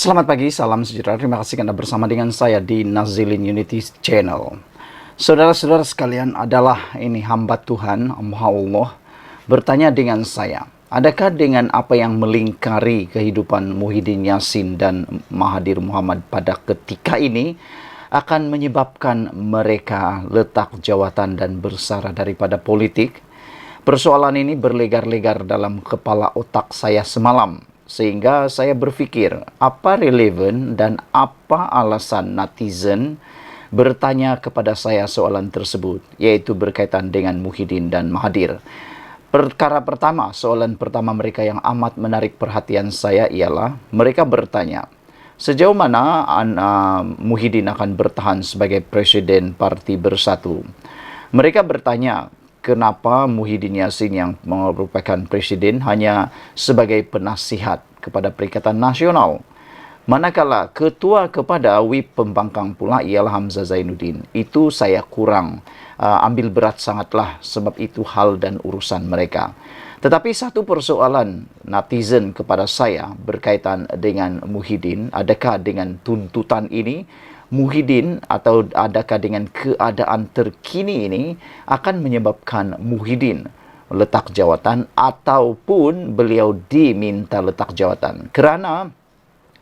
Selamat pagi, salam sejahtera. Terima kasih Anda bersama dengan saya di Nazilin Unity Channel. Saudara-saudara sekalian, adalah ini hamba Tuhan, hamba Allah, bertanya dengan saya, adakah dengan apa yang melingkari kehidupan Muhyiddin Yassin dan Mahathir Mohamad pada ketika ini akan menyebabkan mereka letak jawatan dan bersara daripada politik? Persoalan ini berlegar-legar dalam kepala otak saya semalam, sehingga saya berpikir apa relevan dan apa alasan netizen bertanya kepada saya soalan tersebut, yaitu berkaitan dengan Muhyiddin dan Mahathir. Perkara pertama, soalan pertama mereka yang amat menarik perhatian saya ialah mereka bertanya, sejauh mana Muhyiddin akan bertahan sebagai Presiden Parti Bersatu? Mereka bertanya, kenapa Muhyiddin Yassin yang merupakan presiden hanya sebagai penasihat kepada Perikatan Nasional, manakala ketua kepada WIP pembangkang pula ialah Hamzah Zainuddin? Itu saya kurang ambil berat sangatlah, sebab itu hal dan urusan mereka. Tetapi satu persoalan netizen kepada saya berkaitan dengan Muhyiddin, adakah dengan tuntutan ini Muhyiddin atau adakah dengan keadaan terkini ini akan menyebabkan Muhyiddin letak jawatan ataupun beliau diminta letak jawatan? Kerana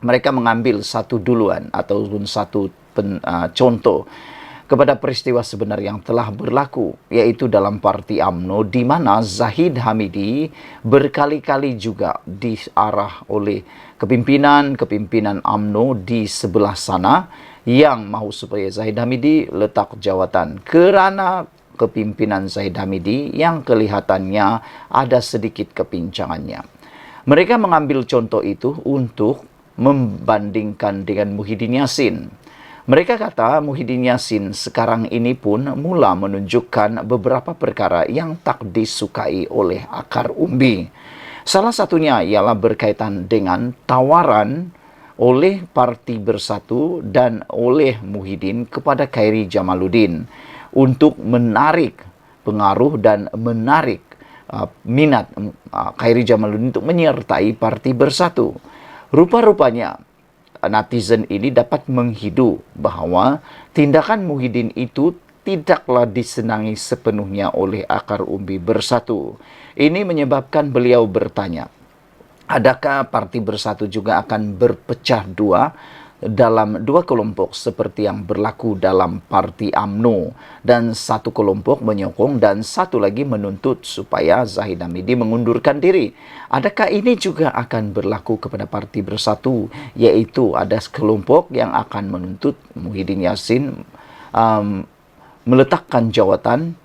mereka mengambil satu duluan ataupun satu contoh kepada peristiwa sebenar yang telah berlaku, yaitu dalam Parti UMNO, di mana Zahid Hamidi berkali-kali juga diarah oleh kepimpinan UMNO di sebelah sana yang mahu supaya Zahid Hamidi letak jawatan, kerana kepimpinan Zahid Hamidi yang kelihatannya ada sedikit kepincangannya. Mereka mengambil contoh itu untuk membandingkan dengan Muhyiddin Yassin. Mereka kata Muhyiddin Yassin sekarang ini pun mula menunjukkan beberapa perkara yang tak disukai oleh akar umbi. Salah satunya ialah berkaitan dengan tawaran oleh Parti Bersatu dan oleh Muhyiddin kepada Khairi Jamaluddin untuk menarik pengaruh dan menarik minat Khairi Jamaluddin untuk menyertai Parti Bersatu. Rupa-rupanya netizen ini dapat menghidu bahawa tindakan Muhyiddin itu tidaklah disenangi sepenuhnya oleh akar umbi Bersatu. Ini menyebabkan beliau bertanya, adakah Parti Bersatu juga akan berpecah dua dalam dua kelompok seperti yang berlaku dalam Parti UMNO, dan satu kelompok menyokong dan satu lagi menuntut supaya Zahid Hamidi mengundurkan diri? Adakah ini juga akan berlaku kepada Parti Bersatu, yaitu ada kelompok yang akan menuntut Muhyiddin Yassin meletakkan jawatan?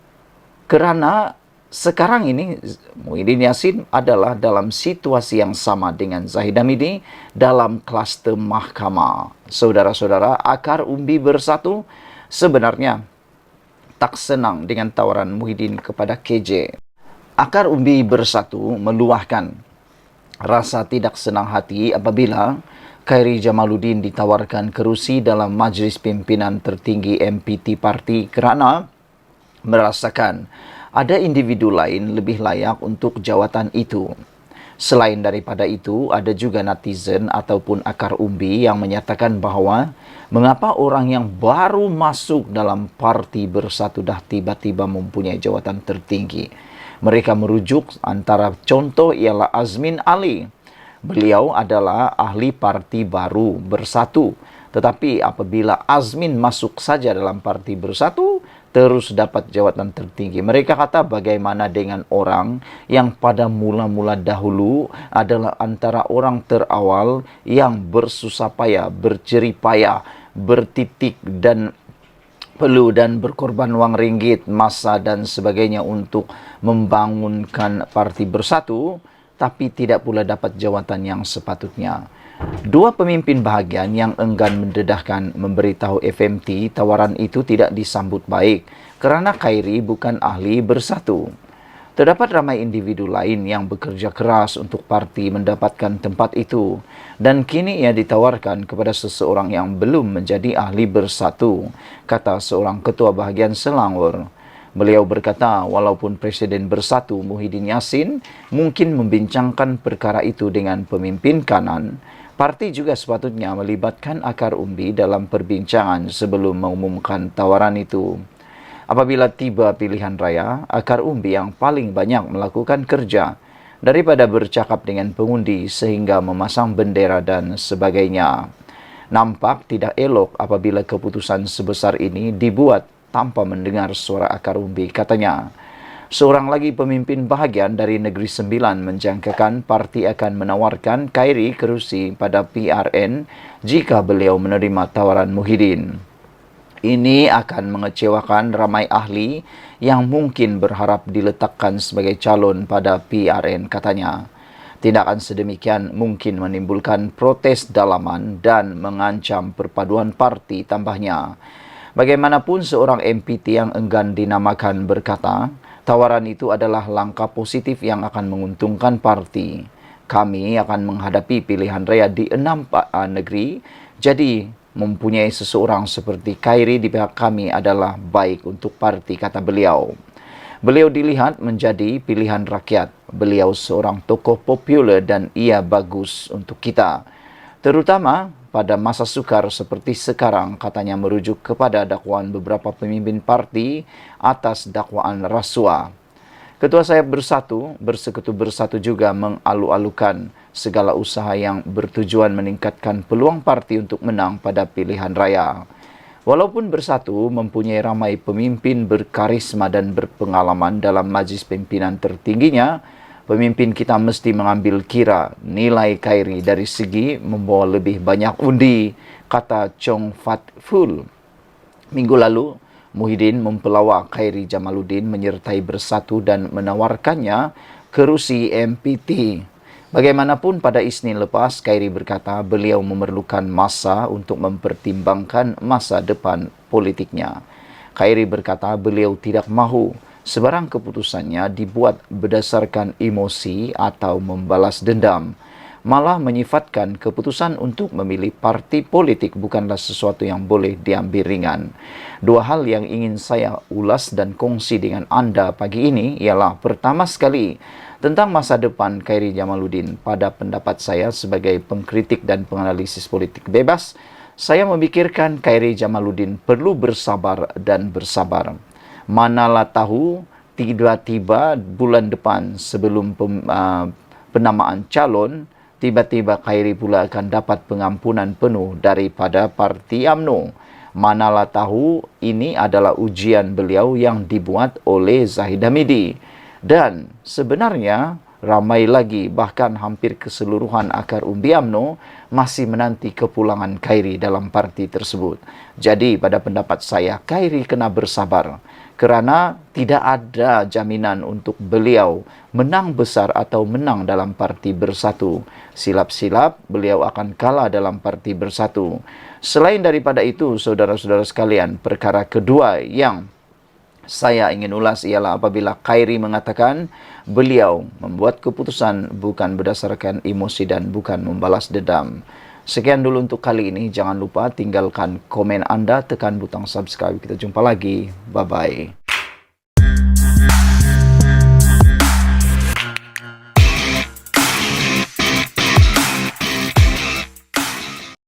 Kerana sekarang ini Muhyiddin Yassin adalah dalam situasi yang sama dengan Zahid Hamidi dalam kluster mahkamah. Saudara-saudara, akar umbi Bersatu sebenarnya tak senang dengan tawaran Muhyiddin kepada KJ. Akar umbi Bersatu meluahkan rasa tidak senang hati apabila Khairi Jamaluddin ditawarkan kerusi dalam majlis pimpinan tertinggi MPT Parti kerana merasakan ada individu lain lebih layak untuk jawatan itu. Selain daripada itu, ada juga netizen ataupun akar umbi yang menyatakan bahawa mengapa orang yang baru masuk dalam Parti Bersatu dah tiba-tiba mempunyai jawatan tertinggi. Mereka merujuk antara contoh ialah Azmin Ali. Beliau adalah ahli Parti Baru Bersatu. Tetapi apabila Azmin masuk saja dalam Parti Bersatu, terus dapat jawatan tertinggi. Mereka kata bagaimana dengan orang yang pada mula-mula dahulu adalah antara orang terawal yang bersusah payah, berjerih payah, bertitik dan perlu dan berkorban wang ringgit, masa dan sebagainya untuk membangunkan Parti Bersatu, tapi tidak pula dapat jawatan yang sepatutnya. Dua pemimpin bahagian yang enggan mendedahkan memberitahu FMT tawaran itu tidak disambut baik kerana Khairi bukan ahli Bersatu. Terdapat ramai individu lain yang bekerja keras untuk parti mendapatkan tempat itu, dan kini ia ditawarkan kepada seseorang yang belum menjadi ahli Bersatu, kata seorang ketua bahagian Selangor. Beliau berkata, walaupun Presiden Bersatu Muhyiddin Yassin mungkin membincangkan perkara itu dengan pemimpin kanan, Parti juga sepatutnya melibatkan akar umbi dalam perbincangan sebelum mengumumkan tawaran itu. Apabila tiba pilihan raya, akar umbi yang paling banyak melakukan kerja daripada bercakap dengan pengundi sehingga memasang bendera dan sebagainya. Nampak tidak elok apabila keputusan sebesar ini dibuat tanpa mendengar suara akar umbi, katanya. Seorang lagi pemimpin bahagian dari Negeri Sembilan menjangkakan parti akan menawarkan Khairi kerusi pada PRN jika beliau menerima tawaran Muhyiddin. Ini akan mengecewakan ramai ahli yang mungkin berharap diletakkan sebagai calon pada PRN, katanya. Tindakan sedemikian mungkin menimbulkan protes dalaman dan mengancam perpaduan parti, tambahnya. Bagaimanapun seorang MPT yang enggan dinamakan berkata, tawaran itu adalah langkah positif yang akan menguntungkan parti. Kami akan menghadapi pilihan raya di 6 negeri, jadi mempunyai seseorang seperti Khairi di pihak kami adalah baik untuk parti, kata beliau. Beliau dilihat menjadi pilihan rakyat. Beliau seorang tokoh populer dan ia bagus untuk kita, terutama pada masa sukar seperti sekarang, katanya merujuk kepada dakwaan beberapa pemimpin parti atas dakwaan rasuah. Ketua Sayap Bersatu, Bersekutu Bersatu juga mengalu-alukan segala usaha yang bertujuan meningkatkan peluang parti untuk menang pada pilihan raya. Walaupun Bersatu mempunyai ramai pemimpin berkarisma dan berpengalaman dalam majlis pimpinan tertingginya, pemimpin kita mesti mengambil kira nilai Khairi dari segi membawa lebih banyak undi, kata Chong Fat Ful. Minggu lalu, Muhyiddin mempelawak Khairi Jamaluddin menyertai Bersatu dan menawarkannya kerusi MPT. Bagaimanapun pada Isnin lepas, Khairi berkata beliau memerlukan masa untuk mempertimbangkan masa depan politiknya. Khairi berkata beliau tidak mahu sebarang keputusannya dibuat berdasarkan emosi atau membalas dendam. Malah menyifatkan keputusan untuk memilih parti politik bukanlah sesuatu yang boleh diambil ringan. Dua hal yang ingin saya ulas dan kongsi dengan Anda pagi ini ialah pertama sekali tentang masa depan Khairi Jamaluddin. Pada pendapat saya sebagai pengkritik dan penganalisis politik bebas, saya memikirkan Khairi Jamaluddin perlu bersabar dan bersabar. Manalah tahu tiba-tiba bulan depan sebelum penamaan calon, tiba-tiba Khairi pula akan dapat pengampunan penuh daripada Parti UMNO. Manalah tahu ini adalah ujian beliau yang dibuat oleh Zahid Hamidi. Dan sebenarnya ramai lagi, bahkan hampir keseluruhan akar umbi UMNO masih menanti kepulangan Khairi dalam parti tersebut. Jadi pada pendapat saya, Khairi kena bersabar. Kerana tidak ada jaminan untuk beliau menang besar atau menang dalam Parti Bersatu. Silap-silap beliau akan kalah dalam Parti Bersatu. Selain daripada itu, saudara-saudara sekalian, perkara kedua yang saya ingin ulas ialah apabila Khairi mengatakan beliau membuat keputusan bukan berdasarkan emosi dan bukan membalas dendam. Sekian dulu untuk kali ini. Jangan lupa tinggalkan komen Anda, tekan butang subscribe. Kita jumpa lagi. Bye-bye.